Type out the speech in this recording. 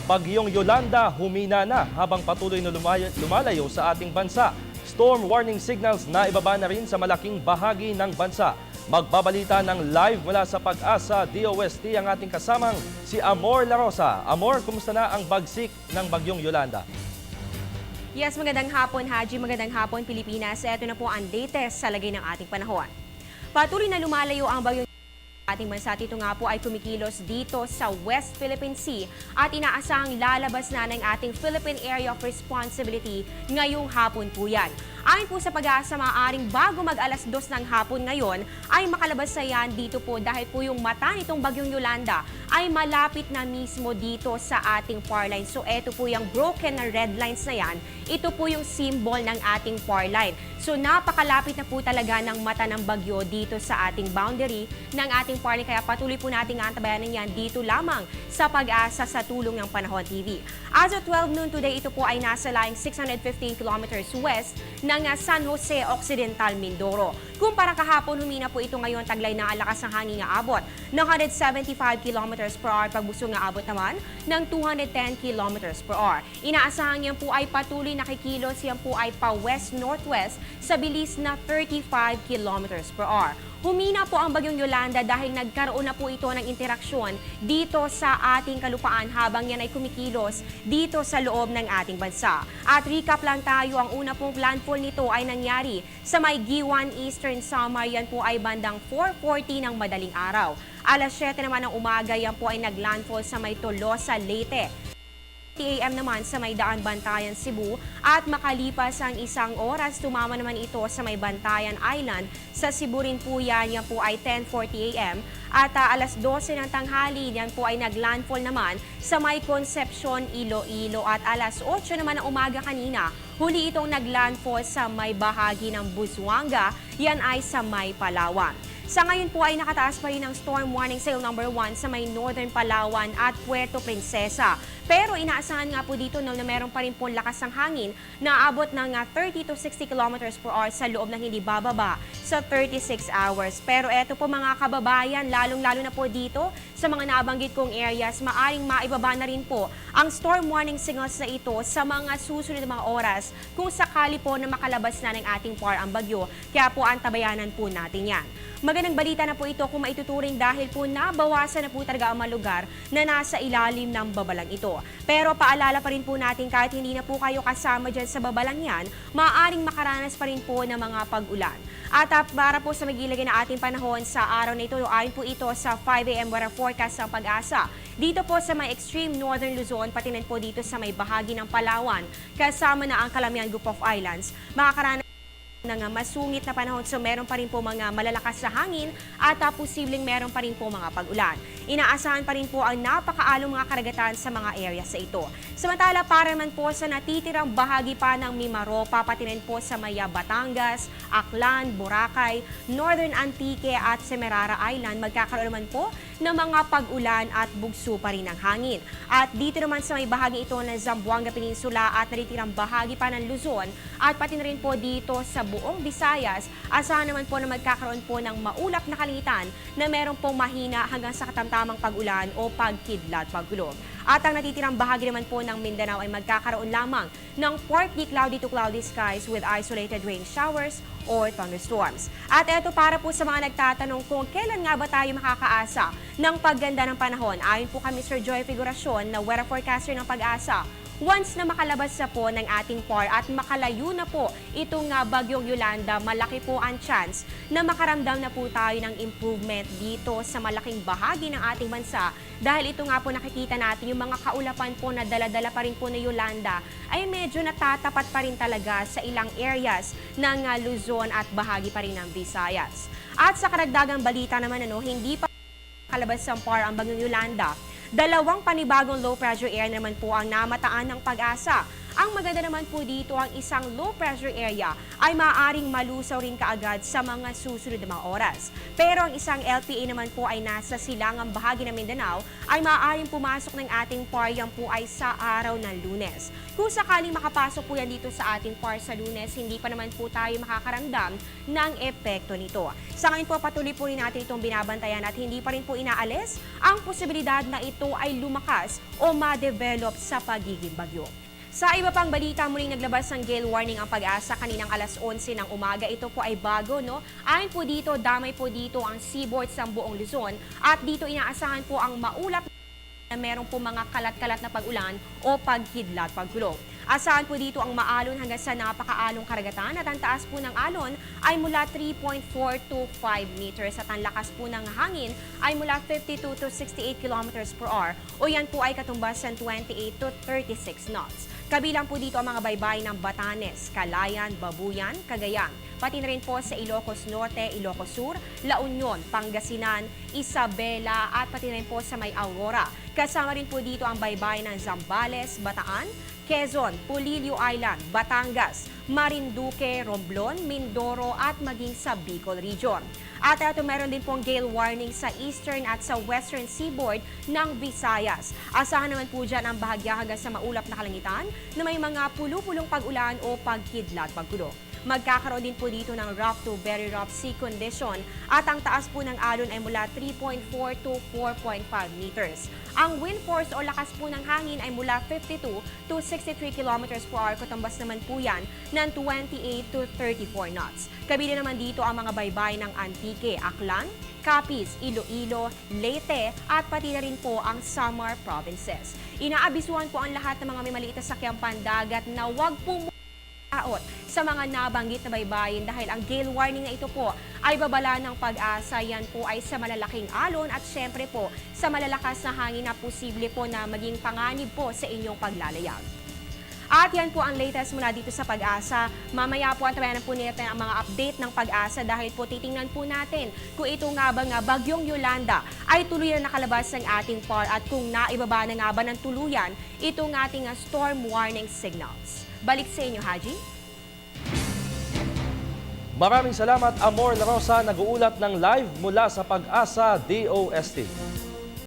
Bagyong Yolanda humina na habang patuloy na lumalayo sa ating bansa. Storm warning signals na ibaba na rin sa malaking bahagi ng bansa. Magbabalita ng live mula sa Pag-asa DOST ang ating kasamang si Amor Larosa. Amor, kumusta na ang bagsik ng Bagyong Yolanda? Yes, magandang hapon Haji, magandang hapon Pilipinas. Ito na po ang latest sa lagay ng ating panahon. Patuloy na lumalayo ang Bagyong ating bansa. Ito nga po ay kumikilos dito sa West Philippine Sea at inaasahang lalabas na ng ating Philippine Area of Responsibility ngayong hapon po yan. Ayon po sa Pag-asa, maaaring bago mag-alas 2 ng hapon ngayon ay makalabas na yan dito po dahil po yung mata nitong Bagyong Yolanda ay malapit na mismo dito sa ating power line. So eto po yung broken na red lines na yan, ito po yung symbol ng ating power line. So napakalapit na po talaga ng mata ng bagyo dito sa ating boundary ng ating power line. Kaya patuloy po nating antabayanan yan dito lamang sa Pag-asa sa tulong ng Panahon TV. As of 12 noon today, ito po ay nasa layong 615 kilometers west ng San Jose Occidental, Mindoro. Kumpara kahapon, humina po ito ngayon taglay na ang lakas ng hangin nga abot ng 175 kilometers per hour, pagbusog nga abot naman ng 210 kilometers per hour. Inaasahan yan po ay patuloy nakikilos, yan po ay pa west-northwest sa bilis na 35 kilometers per hour. Humina po ang Bagyong Yolanda dahil nagkaroon na po ito ng interaksyon dito sa ating kalupaan habang yan ay kumikilos dito sa loob ng ating bansa. At recap lang tayo, ang una pong landfall nito ay nangyari sa may Giwan Eastern Samar. Yan po ay bandang 4:40 ng madaling araw. Alas 7 naman ng umaga, yan po ay naglandfall sa may Tolosa, Leyte. 8 AM naman sa may Daan Bantayan, Cebu at makalipas ang isang oras, tumama naman ito sa may Bantayan Island sa Cebu rin po yan. Yan po ay 10:40 AM at alas 12 ng tanghali, yan po ay naglandfall naman sa may Concepcion, Iloilo at alas 8 naman ng umaga kanina, huli itong naglandfall sa may bahagi ng Busuanga, yan ay sa may Palawan. Sa ngayon po ay nakataas pa rin ang storm warning signal number 1 sa may Northern Palawan at Puerto Princesa. Pero inaasahan nga po dito na meron pa rin po lakas ng hangin na abot ng 30 to 60 kilometers per hour sa loob ng hindi bababa sa 36 hours. Pero eto po mga kababayan, lalong-lalo na po dito sa mga nabanggit kong areas, maaring maibaba na rin po ang storm warning signals na ito sa mga susunod na mga oras kung sakali po na makalabas na ng ating PAR ang bagyo. Kaya po antabayanan po natin yan. Magandang balita na po ito kung maituturing dahil po nabawasan na po talaga ang mga lugar na nasa ilalim ng babalang ito. Pero paalala pa rin po natin kahit hindi na po kayo kasama dyan sa babalang yan, maaaring makaranas pa rin po ng mga pag-ulan. At para po sa magilagay na ating panahon sa araw na ito, ayon po ito sa 5 AM weather forecast ng Pag-asa. Dito po sa may extreme northern Luzon, pati rin po dito sa may bahagi ng Palawan, kasama na ang Calamian Group of Islands, makakaranas ng masungit na panahon. So meron pa rin po mga malalakas na hangin at posibleng meron pa rin po mga pag-ulan. Inaasahan pa rin po ang napakaalong mga karagatan sa mga area sa ito. Samantala, para naman po sa natitirang bahagi pa ng Mimaropa, pati rin po sa Maya, Batangas, Aklan, Boracay, Northern Antique at Semerara Island, magkakaroon naman po ng mga pag-ulan at bugso pa rin ng hangin. At dito naman sa may bahagi ito ng Zamboanga Peninsula at natitirang bahagi pa ng Luzon at pati na rin po dito sa buong Visayas, asahan naman po na magkakaroon po ng maulap na kalangitan na meron pong mahina hanggang sa katamtamang pag-ulan o pagkidlat paggulo. At ang natitirang bahagi naman po ng Mindanao ay magkakaroon lamang ng partly cloudy to cloudy skies with isolated rain showers or thunderstorms. At eto para po sa mga nagtatanong kung kailan nga ba tayo makakaasa ng pagganda ng panahon. Ayon po kay Mr. Joy Figuracion na weather forecaster ng Pag-asa, once na makalabas na po ng ating PAR at makalayo na po itong Bagyong Yolanda, malaki po ang chance na makaramdam na po tayo ng improvement dito sa malaking bahagi ng ating bansa. Dahil ito nga po nakikita natin yung mga kaulapan po na dala-dala pa rin po na Yolanda ay medyo natatapat pa rin talaga sa ilang areas ng Luzon at bahagi pa rin ng Visayas. At sa karagdagang balita naman, hindi pa kalabas ng PAR ang Bagyong Yolanda. Dalawang panibagong low pressure area naman po ang namataan ng Pag-asa. Ang maganda naman po dito, ang isang low pressure area ay maaaring malusaw rin kaagad sa mga susunod na mga oras. Pero ang isang LPA naman po ay nasa silangang bahagi ng Mindanao ay maaaring pumasok ng ating PAR, yan po ay sa araw ng Lunes. Kung sakaling makapasok po yan dito sa ating PAR sa Lunes, hindi pa naman po tayo makakaramdam ng epekto nito. Sa ngayon po, patuloy po rin natin itong binabantayan at hindi pa rin po inaalis ang posibilidad na ito ay lumakas o ma-develop sa pagiging bagyo. Sa iba pang balita, muling naglabas ng gale warning ang Pag-asa kaninang alas 11 ng umaga. Ito po ay bago, no? Ayon po dito, damay po dito ang seaboard sa buong Luzon at dito inaasahan po ang maulap na meron po mga kalat-kalat na pag-ulan o paghidlat, pagkulog. Asahan po dito ang maalon hanggang sa napakaalong karagatan at ang taas po ng alon ay mula 3.4 to 5 meters at ang lakas po ng hangin ay mula 52 to 68 kilometers per hour o yan po ay katumbas ng 28 to 36 knots. Kabilang po dito ang mga baybay ng Batanes, Calayan, Babuyan, Cagayan, pati na rin po sa Ilocos Norte, Ilocos Sur, La Union, Pangasinan, Isabela at pati na rin po sa may Aurora. Kasama rin po dito ang baybay ng Zambales, Bataan, Quezon, Pulilio Island, Batangas, Marinduque, Romblon, Mindoro at maging sa Bicol Region. At ito meron din pong gale warning sa eastern at sa western seaboard ng Visayas. Asahan naman po dyan ang bahagya hanggang sa maulap na kalangitan na may mga pulu-pulong pag-ulan o pagkidlat, pagkulog. Magkakaroon din po dito ng rough to very rough sea condition at ang taas po ng alon ay mula 3.4 to 4.5 meters. Ang wind force o lakas po ng hangin ay mula 52 to 63 kilometers per hour, katumbas naman po yan ng 28 to 34 knots. Kabila naman dito ang mga baybay ng Antique, Aklan, Capiz, Iloilo, Leyte at pati na rin po ang Samar provinces. Inaabisuhan po ang lahat ng mga may maliit na sakyang pandagat na huwag po sa mga nabanggit na baybayin dahil ang gale warning na ito po ay babala ng Pag-asa. Yan po ay sa malalaking alon at syempre po sa malalakas na hangin na posible po na maging panganib po sa inyong paglalayag. At yan po ang latest mula dito sa Pag-asa. Mamaya po antabayan po natin ang mga update ng Pag-asa dahil po titingnan po natin kung ito nga ba bagyong Yolanda ay tuluyan na nakalabas ng ating PAR at kung naibaba na nga ba ng tuluyan itong ating storm warning signals. Balik sa inyo, Haji. Maraming salamat, Amor La Rosa, nag-uulat ng live mula sa Pag-asa DOST.